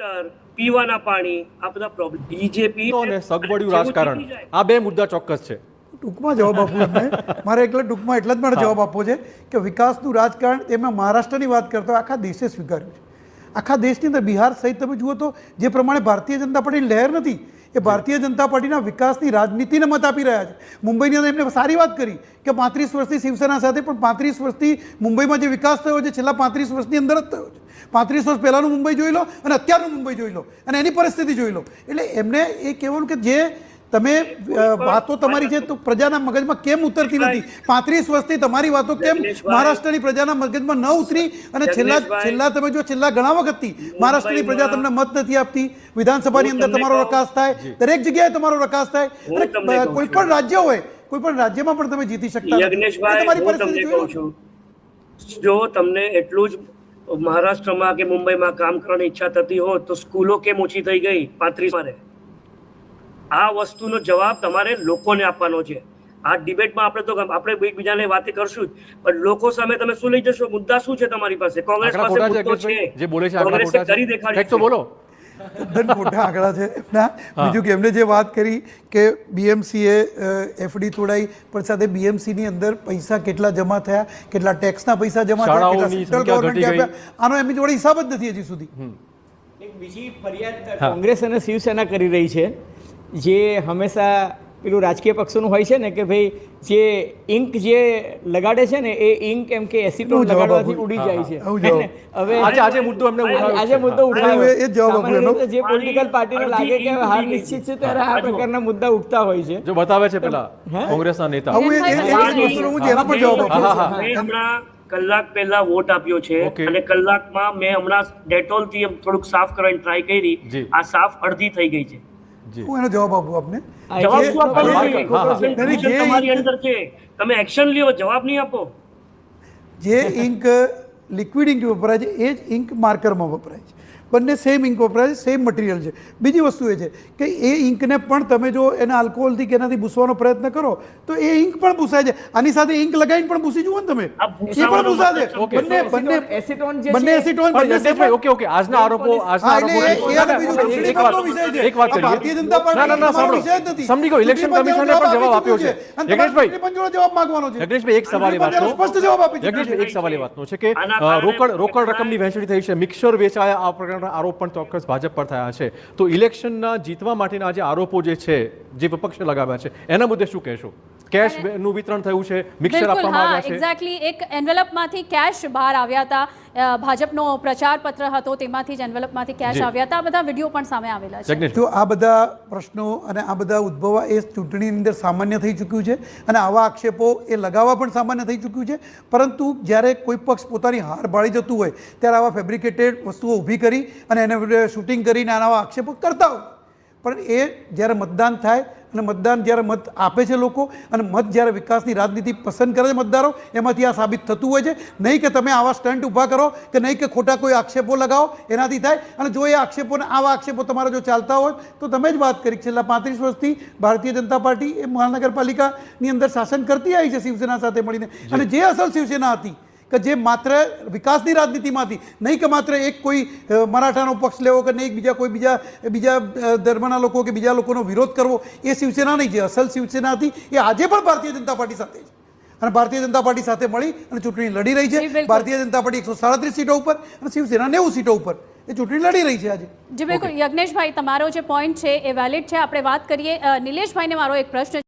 ગટર, પીવાના પાણી, આ બધા પ્રોબ્લેમ બીજેપી અને સગવડિયું રાજકારણ, આ બે મુદ્દા ચોક્કસ છે. ટૂંકમાં જવાબ આપવો એમને મારે ટૂંકમાં એટલા જ માટે જવાબ આપવો છે કે વિકાસનું રાજકારણ એમાં મહારાષ્ટ્રની વાત કરતા આખા દેશે સ્વીકાર્યું છે. આખા દેશની અંદર બિહાર સહિત તમે જુઓ તો જે પ્રમાણે ભારતીય જનતા પાર્ટીની લહેર નથી એ ભારતીય જનતા પાર્ટીના વિકાસની રાજનીતિને મત આપી રહ્યા છે. મુંબઈની અંદર એમને સારી વાત કરી કે 35 વર્ષથી શિવસેના સાથે, પણ 35 વર્ષથી મુંબઈમાં જે વિકાસ થયો છે છેલ્લા 35 વર્ષની અંદર જ થયો છે. 35 વર્ષ પહેલાંનું મુંબઈ જોઈ લો અને અત્યારનું મુંબઈ જોઈ લો અને એની પરિસ્થિતિ જોઈ લો. એટલે એમને એ કહેવાનું કે જે તમે વાતો તમારી છે તો પ્રજાના મગજમાં કેમ ઉતરતી નથી? 35 વર્ષથી તમારી વાતો કેમ મહારાષ્ટ્રની પ્રજાના મગજમાં ન ઉતરી? અને છેલ્લા તમે જો છેલ્લા ઘણા વખતથી મહારાષ્ટ્રની પ્રજા તમને મત નથી આપતી. વિધાનસભાની અંદર તમારો રકાસ થાય, દરેક જગ્યાએ તમારો રકાસ થાય, અને કોઈ પણ રાજ્ય હોય, કોઈ પણ રાજ્યમાં પણ તમે જીતી શકતા તમારી પરિસ્થિતિ જોઈ લો. જો તમને એટલું જ મહારાષ્ટ્રમાં કે મુંબઈમાં કામ કરવાની ઈચ્છા થતી હોય તો સ્કૂલો કેમ ઓછી થઈ ગઈ 35 આ વસ્તુનો જવાબ તમારે લોકોને આપવાનો છે. આ ડિબેટમાં આપણે એકબીજાને વાતે કરશું જ, પણ લોકો સામે તમે શું લઈ જશો? મુદ્દા શું છે તમારી પાસે? કોંગ્રેસ પાસે મુદ્દો છે, જે બોલે છે કોંગ્રેસે કરી દેખાડ્યું તો બોલો. તદ્દન ખોટા આંકડા છે એમના. બીજું કે એમને જે વાત કરી કે બીએમસીએ એફડી તોડાઈ, પણ સાથે બીએમસીની અંદર પૈસા કેટલા જમા થયા, કેટલા ટેક્સના પૈસા જમા થયા, કેટલા સેન્ટ્રલ ગવર્મેન્ટ આપ્યા, આનો એમની જોડે હિસાબ જ નથી હજી સુધી. બીજી ફરિયાદ કોંગ્રેસ અને શિવસેના કરી રહી છે, જે હંમેશા પેલું રાજકીય પક્ષોનું હોય છે ને કે ભાઈ જે ઇંક જે લગાડે છે ને એ ઇંક એમ કે એસિટોન લગાડવાથી ઉડી જાય છે. હવે આજે મુદ્દો એમને ઉઠાવ્યો એ જવાબ આપ્યો. જે પોલિટિકલ પાર્ટીને લાગે કે હાર નિશ્ચિત છે ત્યારે આ પ્રકારના મુદ્દા ઉઠતા હોય છે. જો બતાવે છે પેલા કોંગ્રેસના નેતા. હમણાં કલાક પહેલા વોટ આપ્યો છે અને કલાકમાં મેં હમણાં ડેટોલ થી થોડુંક સાફ કરવાની ટ્રાય કરી. આ સાફ અડધી થઈ ગઈ છે. હું એનો જવાબ આપું આપને. જવાબ શું આપવાનો? તમારી અંદર છે, તમે એક્શન લ્યો, જવાબ નહીં આપો. જે ઇંક લિક્વિડ ઇંક વપરાય છે એ જ ઇંક માર્કરમાં વપરાય છે. બંને સેમ ઇંક વપરાય છે, સેમ મટીરિયલ છે. બીજી વસ્તુ એ છે કે એ ઇંકને પણ તમે જો એને આલ્કોહોલથી કે એનાથી ભૂસવાનો પ્રયત્ન કરો તો એ ઇંક પણ ભૂસાય છે. આની સાથે ઇંક લગાવીને પણ ભૂસી જુઓ ને તમે, એ પણ ભૂસાય છે. બંને એસિટોન ઓકે. આજના આરોપો એક વાત કરીએ. ભારતીય જનતા પાર્ટી સમજી ગયો. ઇલેક્શન કમિશને પણ જવાબ આપ્યો છે. યજ્ઞેશભાઈ જવાબ માંગવાનો છે. યજ્ઞેશભાઈ એક સવાલ એ વાતનો સ્પષ્ટ જવાબ આપી. યજ્ઞેશભાઈ એક સવાલ એ વાતનો છે કે રોકડ રકમની વહેંચણી થઈ છે, મિક્સર વેચાયા, આ પ્રકારના આરોપ પણ ચોક્કસ ભાજપ પર થયા છે. તો ઇલેક્શનના જીતવા માટેના જે આરોપો જે છે, જે વિપક્ષે લગાવ્યા છે, એના મુદ્દે શું કહેશો? કેશ નું વિતરણ થયું છે, મિક્સર આપવામાં આવ્યા છે. એક્ઝેક્ટલી એક એન્વેલપમાંથી કેશ બહાર આવ્યા હતા. ભાજપનો પ્રચાર પત્ર હતો તેમાંથી જ એન્વેલપમાંથી કેશ આવ્યા હતા. આ બધા વિડીયો પણ સામે આવેલા છે. જો આ બધા પ્રશ્નો અને આ બધા ઉદ્ભવવા એ ચૂંટણીની અંદર સામાન્ય થઈ ચૂક્યું છે અને આવા આક્ષેપો એ લગાવવા પણ સામાન્ય થઈ ચૂક્યું છે. પરંતુ જ્યારે કોઈ પક્ષ પોતાની હાર બાળી જતું હોય ત્યારે આવા ફેબ્રિકેટેડ વસ્તુઓ ઊભી કરી અને એને શૂટિંગ કરીને આવા આક્ષેપો કરતા હોય. પણ એ જ્યારે મતદાન થાય અને મતદાન જ્યારે મત આપે છે લોકો અને મત જ્યારે વિકાસની રાજનીતિ પસંદ કરે છે મતદારો, એમાંથી આ સાબિત થતું હોય છે. નહીં કે તમે આવા સ્ટન્ટ ઊભા કરો કે નહીં કે ખોટા કોઈ આક્ષેપો લગાવો, એનાથી થાય. અને જો એ આક્ષેપોને આવા આક્ષેપો તમારા જો ચાલતા હોય તો તમે જ વાત કરી છેલ્લા 35 વર્ષથી ભારતીય જનતા પાર્ટી એ મહાનગરપાલિકાની અંદર શાસન કરતી આવી છે શિવસેના સાથે મળીને. અને જે અસલ શિવસેના હતી કે જે માત્ર વિકાસની રાજનીતિમાંથી, નહીં કે માત્ર એક કોઈ મરાઠાનો પક્ષ લેવો કે નહીં બીજા ધર્મના લોકો કે બીજા લોકોનો વિરોધ કરવો, એ શિવસેના નહીં. જે અસલ શિવસેના હતી એ આજે પણ ભારતીય જનતા પાર્ટી સાથે છે અને ભારતીય જનતા પાર્ટી સાથે મળી અને ચૂંટણી લડી રહી છે. ભારતીય જનતા પાર્ટી 137 સીટો ઉપર અને શિવસેના 90 સીટો ઉપર એ ચૂંટણી લડી રહી છે આજે. જી બિલકુલ. યજ્ઞેશભાઈ, તમારો જે પોઈન્ટ છે એ વેલિડ છે. આપણે વાત કરીએ નિલેશભાઈને. મારો એક પ્રશ્ન